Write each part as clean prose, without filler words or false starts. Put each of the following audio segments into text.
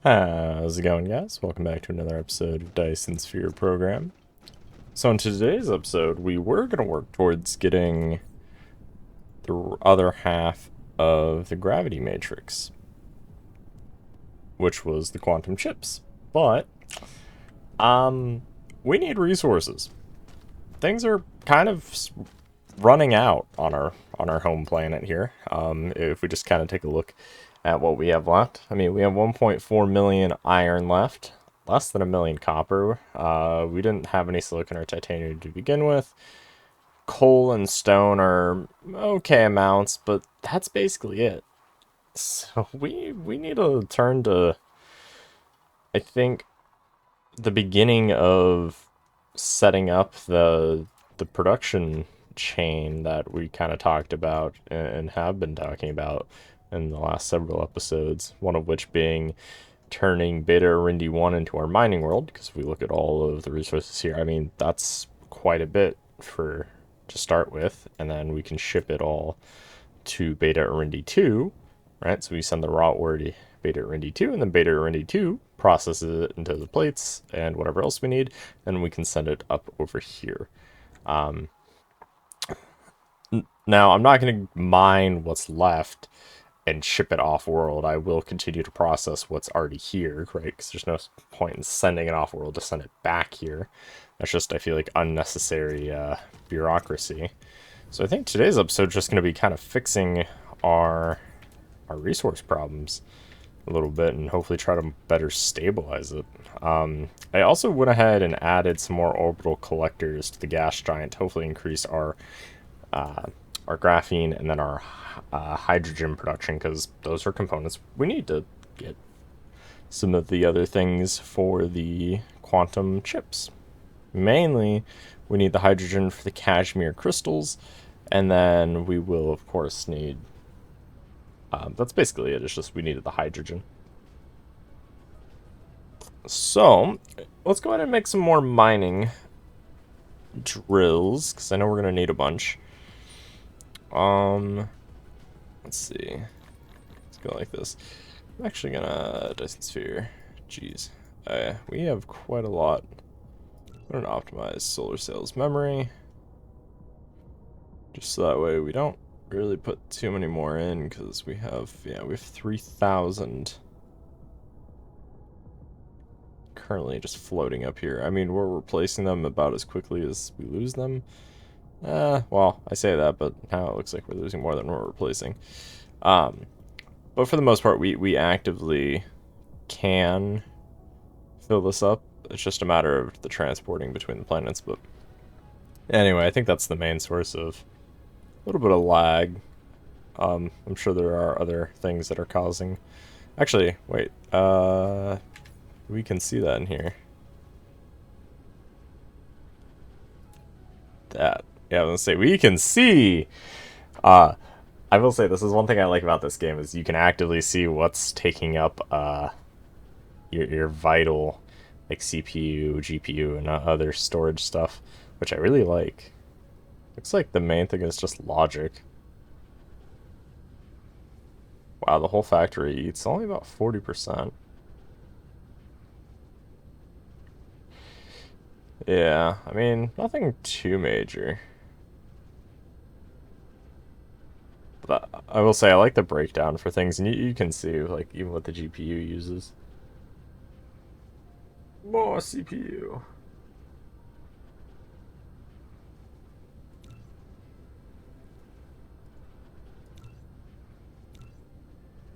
How's it going, guys? Welcome back to another episode of Dyson Sphere Program. So in today's episode, we were going to work towards getting the other half of the gravity matrix, which was the quantum chips. But, we need resources. Things are kind of running out on our home planet here. If we just kind of take a look at what we have left. I mean, we have 1.4 million iron left, less than a million copper. We didn't have any silicon or titanium to begin with. Coal and stone are okay amounts, but that's basically it. So we need to turn to, I think, the beginning of setting up the production chain that we kind of talked about and have been talking about in the last several episodes, one of which being turning Beta Arundi 1 into our mining world, because if we look at all of the resources here, I mean, that's quite a bit for to start with, and then we can ship it all to Beta Arundi 2, right? So we send the raw ore to Beta Arundi 2, and then Beta Arundi 2 processes it into the plates and whatever else we need, and we can send it up over here. Now, I'm not going to mine what's left and ship it off-world. I will continue to process what's already here, right? Because there's no point in sending it off-world to send it back here. That's just, I feel like, unnecessary bureaucracy. So I think today's episode is just going to be kind of fixing our resource problems a little bit and hopefully try to better stabilize it. I also went ahead and added some more orbital collectors to the gas giant to hopefully increase our graphene and then our hydrogen production, because those are components we need to get some of the other things for the quantum chips. Mainly, we need the hydrogen for the cashmere crystals, and then we will, of course, need... that's basically it. It's just we needed the hydrogen. So, let's go ahead and make some more mining drills, because I know we're going to need a bunch. Let's see. Let's go like this. I'm actually gonna Dyson Sphere. Jeez. We have quite a lot. I'm gonna optimize solar cells memory. Just so that way we don't really put too many more in, because we have 3,000 currently just floating up here. I mean, we're replacing them about as quickly as we lose them. Well, I say that, but now it looks like we're losing more than we're replacing. But for the most part, we actively can fill this up. It's just a matter of the transporting between the planets. But anyway, I think that's the main source of a little bit of lag. I'm sure there are other things that are causing... Actually, wait. We can see that in here. That. Yeah, I was gonna say, we can see! I will say, this is one thing I like about this game, is you can actively see what's taking up your vital, like, CPU, GPU, and other storage stuff, which I really like. Looks like the main thing is just logic. Wow, the whole factory eats only about 40%. Yeah, I mean, nothing too major. But I will say, I like the breakdown for things, and you can see, like, even what the GPU uses. More CPU.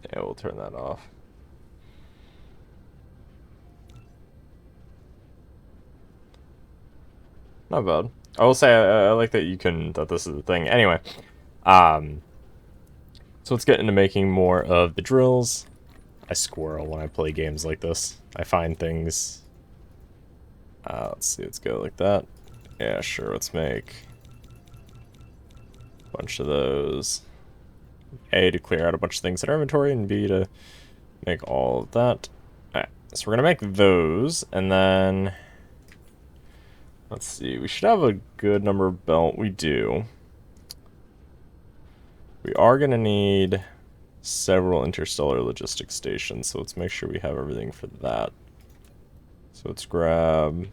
Yeah, we'll turn that off. Not bad. I will say, I like that that this is the thing. Anyway, so let's get into making more of the drills. I squirrel when I play games like this. I find things. Let's see, let's go like that. Yeah, sure, let's make a bunch of those. A, to clear out a bunch of things in our inventory, and B, to make all of that. Alright, so we're gonna make those, and then... Let's see, we should have a good number of belt. We do. We are gonna need several interstellar logistics stations, so let's make sure we have everything for that. So let's grab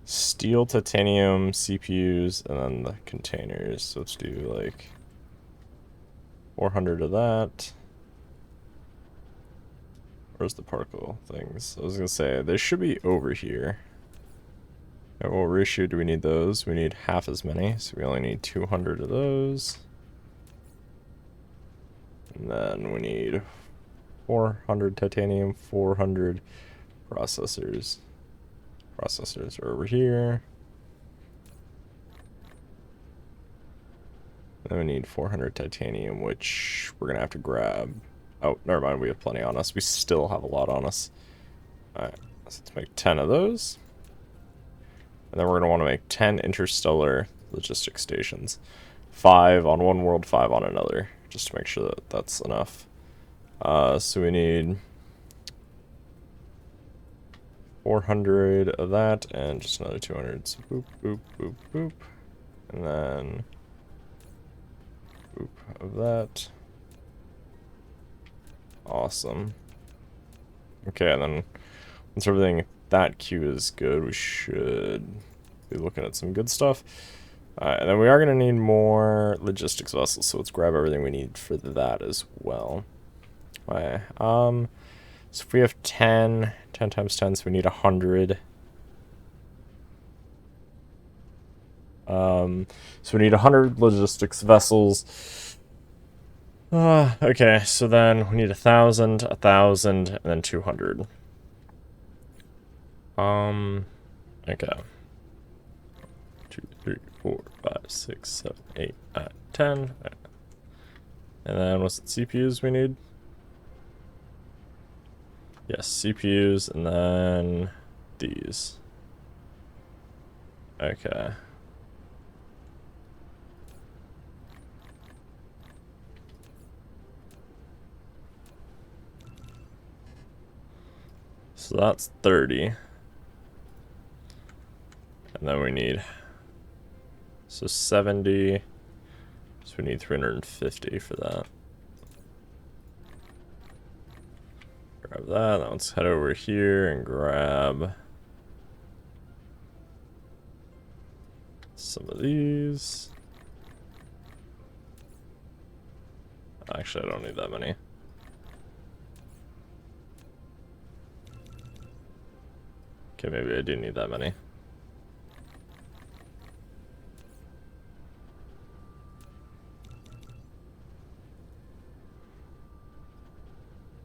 steel, titanium, CPUs, and then the containers. So let's do like 400 of that. Where's the particle things? I was gonna say, they should be over here. At what ratio do we need those? We need half as many, so we only need 200 of those. And then we need 400 titanium, 400 processors. Processors are over here. Then we need 400 titanium, which we're gonna have to grab. Oh, never mind, we have plenty on us. We still have a lot on us. Alright, so let's make 10 of those. And then we're gonna want to make 10 interstellar logistics stations. 5 on one world, 5 on another, just to make sure that that's enough. So we need 400 of that, and just another 200. So boop, boop, boop, boop. And then boop of that. Awesome. Okay, and then once everything that queue is good, we should be looking at some good stuff. And then we are going to need more logistics vessels, so let's grab everything we need for that as well. Okay, so if we have 10 times 10, so we need 100. So we need 100 logistics vessels. Okay, so then we need 1,000, 1,000, and then 200. Okay. 2, 3, 4, 5, 6, 7, 8, 9, 10. And then what's the CPUs we need? Yes, CPUs, and then these. Okay. So that's 30. And then we need, so 70. So we need 350 for that. Grab that. Now let's head over here and grab some of these. Actually, I don't need that many. Okay, maybe I do need that many.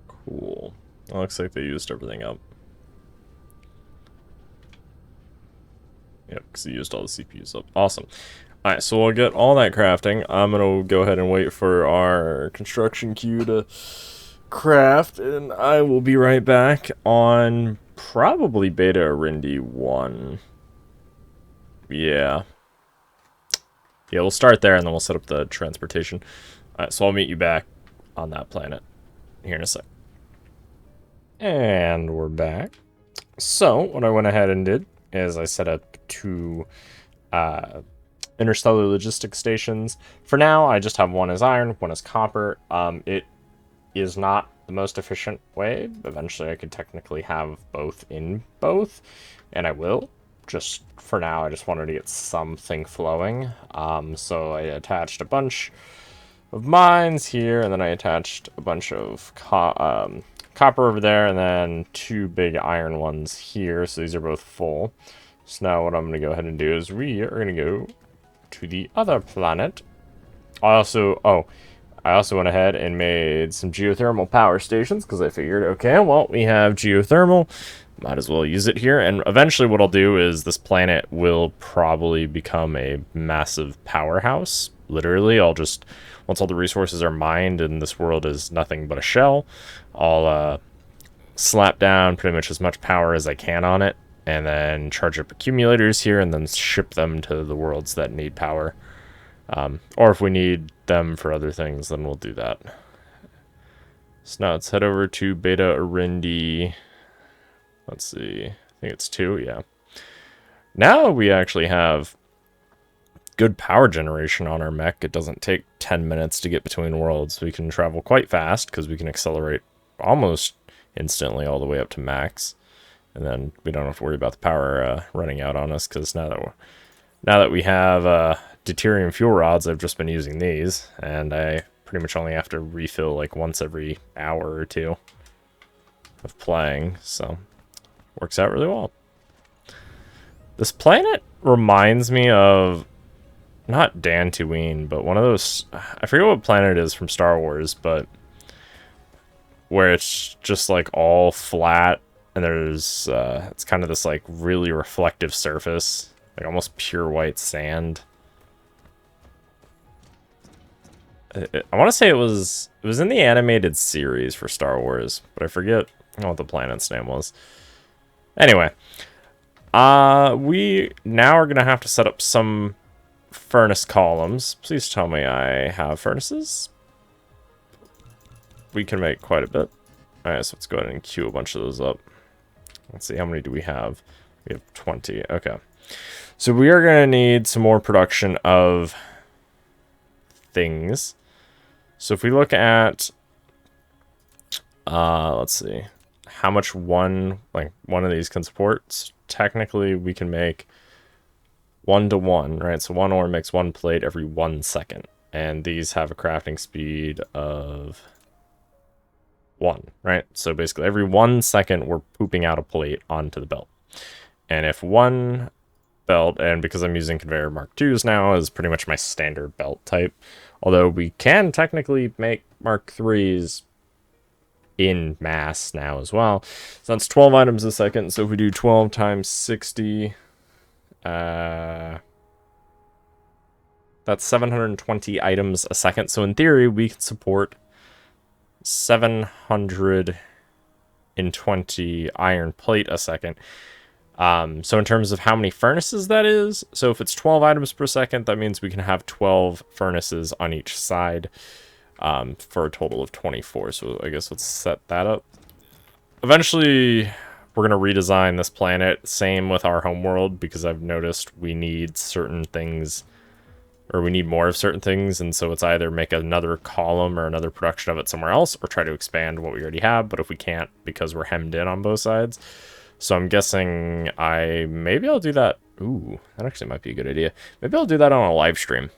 Cool. It looks like they used everything up. Yep, because they used all the CPUs up. Awesome. Alright, so we'll get all that crafting. I'm going to go ahead and wait for our construction queue to craft, and I will be right back on probably Beta Arindi 1. Yeah. Yeah, we'll start there, and then we'll set up the transportation. Alright, so I'll meet you back on that planet here in a sec. And we're back. So, what I went ahead and did is I set up 2 interstellar logistics stations. For now, I just have one as iron, one as copper. It is not the most efficient way. Eventually, I could technically have both in both, and I will. Just for now, I just wanted to get something flowing. So I attached a bunch of mines here, and then I attached a bunch of copper over there, and then 2 big iron ones here. So these are both full. So now what I'm going to go ahead and do is we are going to go to the other planet. I also went ahead and made some geothermal power stations because I figured, okay, well, we have geothermal. Might as well use it here. And eventually what I'll do is this planet will probably become a massive powerhouse. Literally, I'll just, once all the resources are mined and this world is nothing but a shell, I'll slap down pretty much as much power as I can on it, and then charge up accumulators here, and then ship them to the worlds that need power. Or if we need them for other things, then we'll do that. So now let's head over to Beta Arindi. Let's see. I think it's 2, yeah. Now we actually have good power generation on our mech. It doesn't take 10 minutes to get between worlds. We can travel quite fast because we can accelerate almost instantly all the way up to max. And then we don't have to worry about the power running out on us, because now that we have deuterium fuel rods, I've just been using these, and I pretty much only have to refill like once every hour or two of playing, so works out really well. This planet reminds me of, not Dantooine, but one of those, I forget what planet it is from Star Wars, but where it's just like all flat, and there's it's kind of this like really reflective surface, like almost pure white sand. I want to say it was in the animated series for Star Wars, but I forget what the planet's name was. Anyway, we now are gonna have to set up some furnace columns. Please tell me I have furnaces. We can make quite a bit. Alright, so let's go ahead and queue a bunch of those up. Let's see, how many do we have? We have 20. Okay. So we are going to need some more production of things. So if we look at, let's see, how much one of these can support. Technically, we can make 1 to 1, right? So one ore makes 1 plate every 1 second. And these have a crafting speed of 1, right? So basically every 1 second we're pooping out a plate onto the belt. And if one belt, and because I'm using conveyor Mark IIs now, is pretty much my standard belt type, although we can technically make Mark IIIs in mass now as well. So that's 12 items a second. So if we do 12 times 60, that's 720 items a second. So in theory, we can support 720 iron plate a second. So in terms of how many furnaces that is, so if it's 12 items per second, that means we can have 12 furnaces on each side, for a total of 24. So I guess let's set that up. Eventually, we're going to redesign this planet, same with our homeworld, because I've noticed we need certain things, or we need more of certain things, and so it's either make another column or another production of it somewhere else, or try to expand what we already have, but if we can't, because we're hemmed in on both sides. So I'm guessing maybe I'll do that. Ooh, that actually might be a good idea. Maybe I'll do that on a live stream,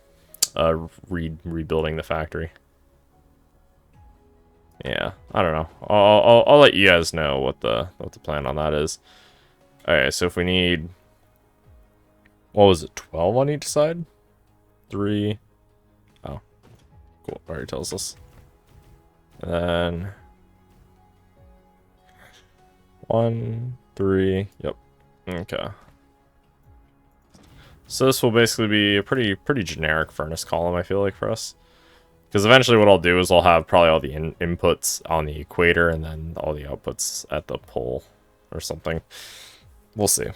rebuilding the factory. Yeah, I don't know. I'll let you guys know what the plan on that is. Alright, so if we need, what was it, 12 on each side? 3. Oh, cool. Already tells us. And then 1, 3. Yep. Okay. So this will basically be a pretty generic furnace column, I feel like, for us. Because eventually what I'll do is I'll have probably all the inputs on the equator and then all the outputs at the pole or something. We'll see.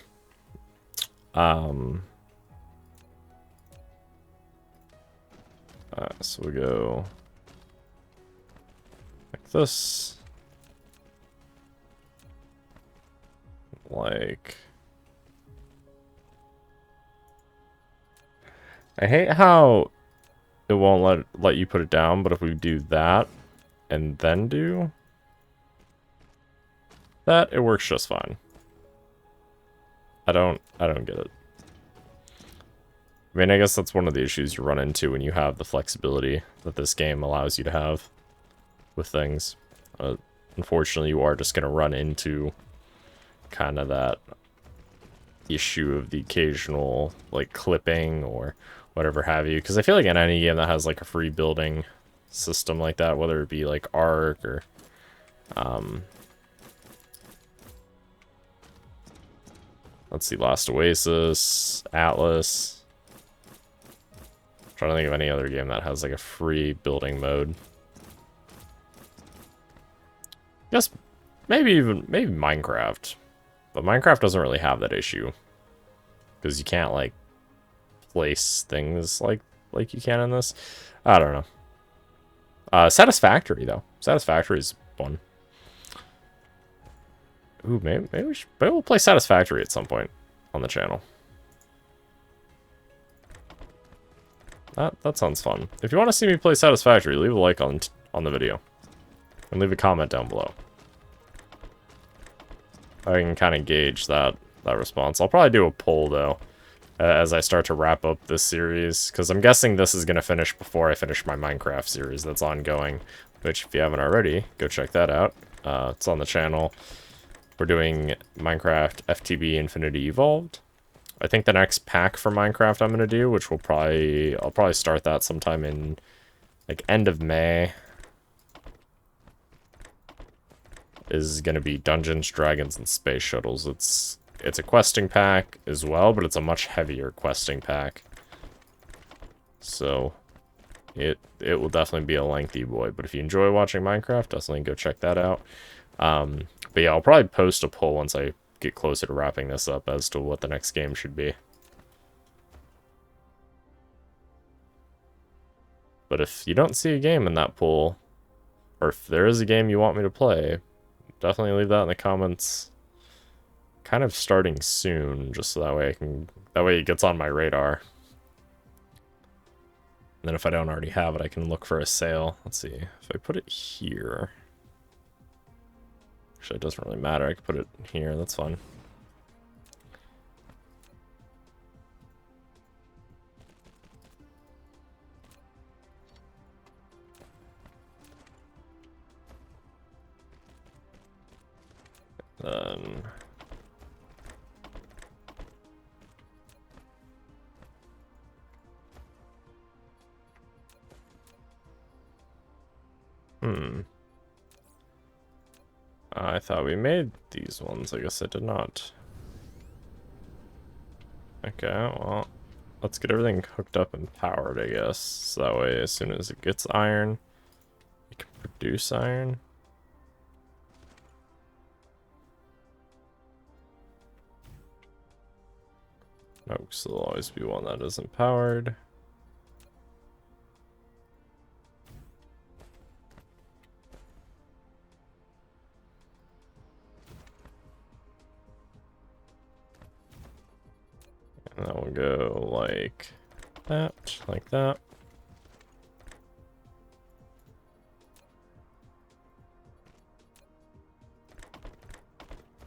So we go like this. Like, I hate how it won't let you put it down, but if we do that and then do that, it works just fine. I don't get it. I mean, I guess that's one of the issues you run into when you have the flexibility that this game allows you to have with things. Unfortunately, you are just going to run into kind of that issue of the occasional, like, clipping or whatever have you. Because I feel like in any game that has, like, a free building system like that, whether it be, like, Ark or... let's see, Lost Oasis, Atlas... trying to think of any other game that has like a free building mode. Guess maybe Minecraft, but Minecraft doesn't really have that issue because you can't like place things like you can in this. I don't know. Satisfactory though. Satisfactory is fun. Ooh, maybe we'll play Satisfactory at some point on the channel. That sounds fun. If you want to see me play Satisfactory, leave a like on the video. And leave a comment down below. I can kind of gauge that response. I'll probably do a poll, though, as I start to wrap up this series, because I'm guessing this is going to finish before I finish my Minecraft series that's ongoing, which, if you haven't already, go check that out. It's on the channel. We're doing Minecraft FTB Infinity Evolved. I think the next pack for Minecraft I'm going to do, which I'll probably start that sometime in, like, end of May, is going to be Dungeons, Dragons, and Space Shuttles. It's a questing pack as well, but it's a much heavier questing pack. So, it will definitely be a lengthy boy, but if you enjoy watching Minecraft, definitely go check that out. But yeah, I'll probably post a poll once I get closer to wrapping this up as to what the next game should be. But if you don't see a game in that poll, or if there is a game you want me to play, definitely leave that in the comments. Kind of starting soon, just so that way it gets on my radar. And then if I don't already have it, I can look for a sale. Let's see, if I put it here. Actually, it doesn't really matter. I can put it here, that's fine. Then... I thought we made these ones. I guess I did not. Okay, well, let's get everything hooked up and powered, I guess. So that way, as soon as it gets iron, it can produce iron. No, because there'll always be one that isn't powered. And that will go like that, like that.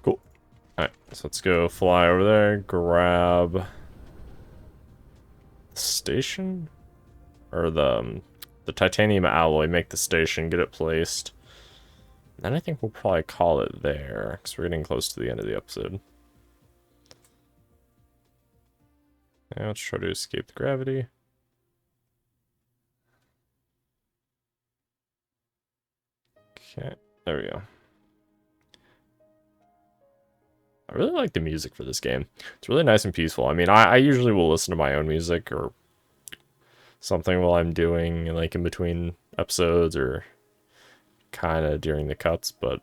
Cool. Alright, so let's go fly over there, grab the station? Or the titanium alloy, make the station, get it placed. Then I think we'll probably call it there, because we're getting close to the end of the episode. Now let's try to escape the gravity. Okay, there we go. I really like the music for this game. It's really nice and peaceful. I mean, I usually will listen to my own music or something while I'm doing, like, in between episodes or kind of during the cuts, but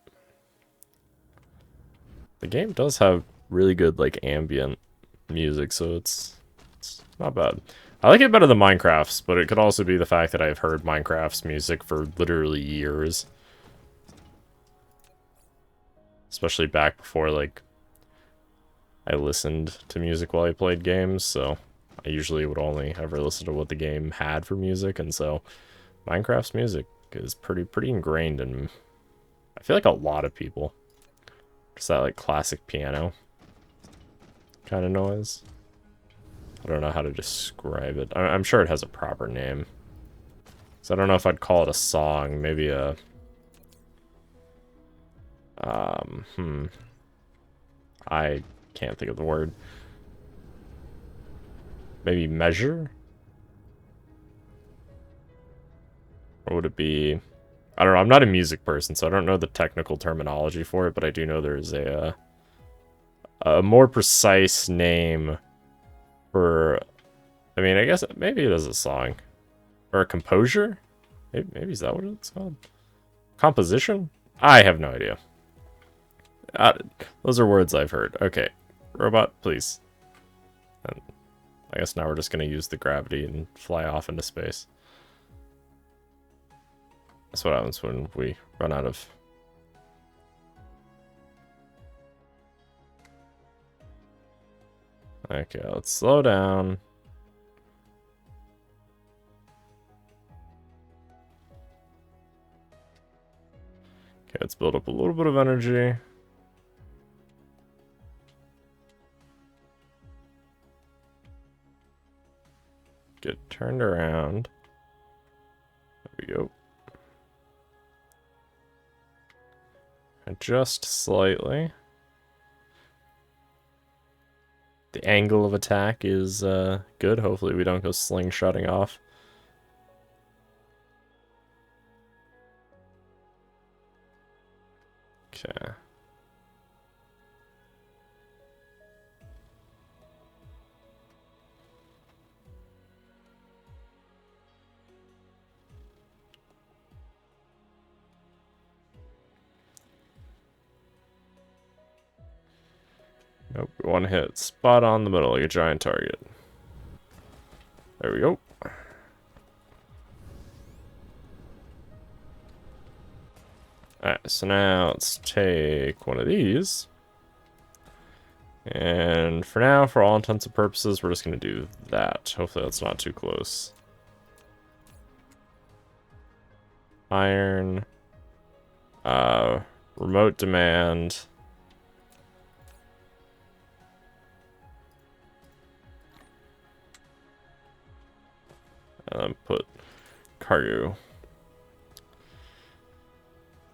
the game does have really good, like, ambient music, so it's not bad. I like it better than Minecraft's, but it could also be the fact that I've heard Minecraft's music for literally years. Especially back before, like, I listened to music while I played games, so I usually would only ever listen to what the game had for music, and so Minecraft's music is pretty ingrained in, I feel like, a lot of people. Just that, like, classic piano kind of noise. I don't know how to describe it. I'm sure it has a proper name. So I don't know if I'd call it a song. Maybe a... I can't think of the word. Maybe measure? Or would it be... I don't know. I'm not a music person, so I don't know the technical terminology for it, but I do know there's a more precise name for... I mean, I guess maybe it is a song. Or a composure? Maybe is that what it's called? Composition? I have no idea. Those are words I've heard. Okay. Robot, please. And I guess now we're just going to use the gravity and fly off into space. That's what happens when we run out of... Okay, let's slow down. let's build up a little bit of energy. Get turned around. There we go. Adjust slightly. The angle of attack is good. Hopefully we don't go slingshotting off. Okay. Nope, one hit. Spot on the middle like a giant target. There we go. Alright, so now let's take one of these. And for now, for all intents and purposes, we're just going to do that. Hopefully that's not too close. Iron. Remote demand. And then put cargo.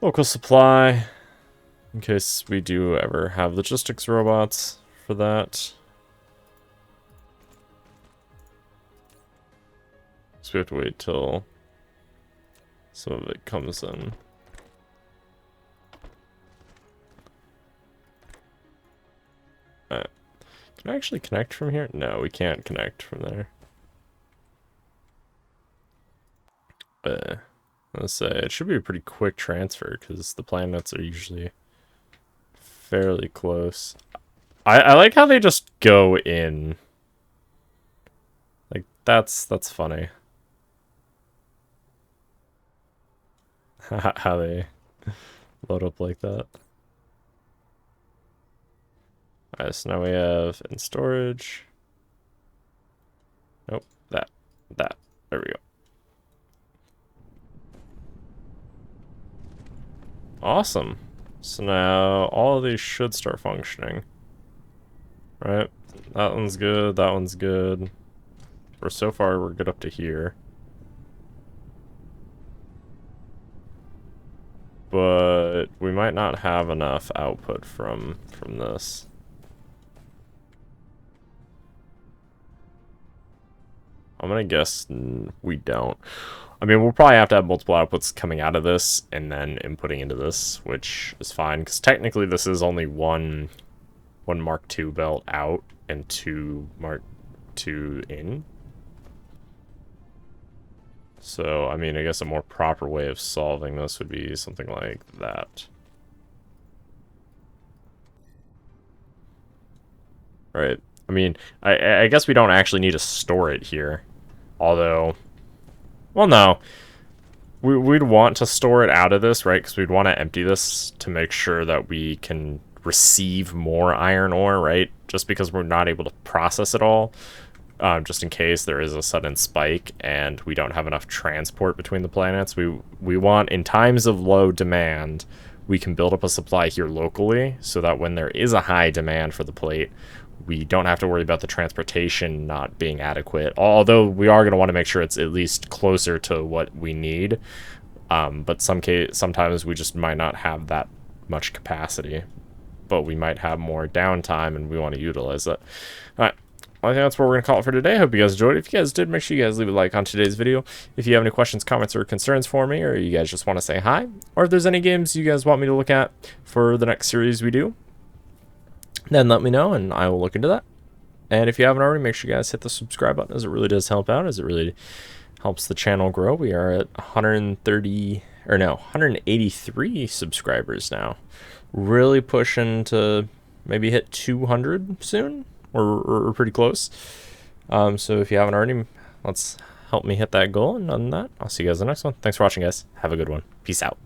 Local supply. In case we do ever have logistics robots for that. So we have to wait till some of it comes in. Alright. Can I actually connect from here? No, we can't connect from there. Let's say it should be a pretty quick transfer because the planets are usually fairly close. I like how they just go in. Like that's funny. How they load up like that. Alright, so now we have in storage. Nope, that. There we go. Awesome. So now all of these should start functioning. Right? That one's good, that one's good. So far we're good up to here. But we might not have enough output from this. I'm gonna guess we don't. I mean, we'll probably have to have multiple outputs coming out of this and then inputting into this, which is fine, because technically this is only one Mark II belt out and two Mark II in. So, I mean, I guess a more proper way of solving this would be something like that. Right. I mean, I guess we don't actually need to store it here. Although, well, no. We'd want to store it out of this, right? Because we'd want to empty this to make sure that we can receive more iron ore, right? Just because we're not able to process it all. Just in case there is a sudden spike and we don't have enough transport between the planets. We want, in times of low demand, we can build up a supply here locally so that when there is a high demand for the plate, we don't have to worry about the transportation not being adequate. Although we are going to want to make sure it's at least closer to what we need. But sometimes we just might not have that much capacity. But we might have more downtime and we want to utilize that. Alright. I think that's what we're going to call it for today. Hope you guys enjoyed it. If you guys did, make sure you guys leave a like on today's video. If you have any questions, comments, or concerns for me, or you guys just want to say hi, or if there's any games you guys want me to look at for the next series we do, then let me know and I will look into that. And if you haven't already, make sure you guys hit the subscribe button, as it really does help out, as it really helps the channel grow. We are at 183 subscribers now. Really pushing to maybe hit 200 soon. We're pretty close. So if you haven't already, let's help me hit that goal. And other than that, I'll see you guys in the next one. Thanks for watching, guys. Have a good one. Peace out.